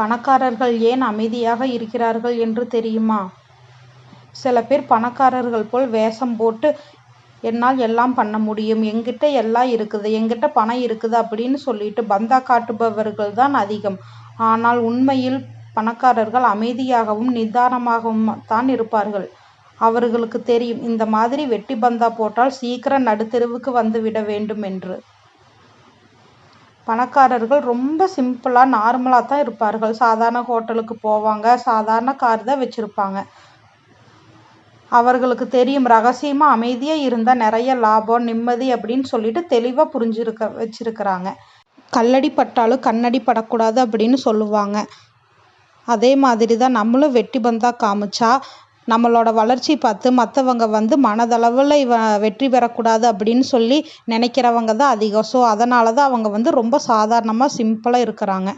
பணக்காரர்கள் ஏன் அமைதியாக இருக்கிறார்கள் என்று தெரியுமா? சில பேர் பணக்காரர்கள் போல் வேஷம் போட்டு என்னால் எல்லாம் பண்ண முடியும், என்கிட்ட எல்லாம் இருக்குது, என்கிட்ட பணம் இருக்குது அப்படின்னு சொல்லிட்டு பந்தா காட்டுபவர்கள் தான் அதிகம். ஆனால் உண்மையில் பணக்காரர்கள் அமைதியாகவும் நிதானமாகவும் தான் இருப்பார்கள். அவர்களுக்கு தெரியும் இந்த மாதிரி வெட்டி பந்தா போட்டால் சீக்கிரம் நடுத்தெருவுக்கு வந்து விட வேண்டும் என்று. பணக்காரர்கள் ரொம்ப சிம்பிளா நார்மலா தான் இருப்பார்கள். சாதாரண ஹோட்டலுக்கு போவாங்க, சாதாரண கார் தான் வச்சிருப்பாங்க. அவர்களுக்கு தெரியும் ரகசியமா அமைதியா இருந்தா நிறைய லாபம் நிம்மதி அப்படின்னு சொல்லிட்டு தெளிவா வச்சிருக்கிறாங்க. கல்லடி பட்டாலும் கண்ணடி படக்கூடாது அப்படின்னு சொல்லுவாங்க. அதே மாதிரி தான் நம்மளும் வெட்டி பந்தா காமிச்சா நம்மளோட வளர்ச்சி பார்த்து மற்றவங்க மனதளவில் வெற்றி பெறக்கூடாது அப்படின்னு சொல்லி நினைக்கிறவங்க தான் அதிகம். ஸோ அதனால தான் அவங்க ரொம்ப சாதாரணமாக சிம்பிளாக இருக்கிறாங்க.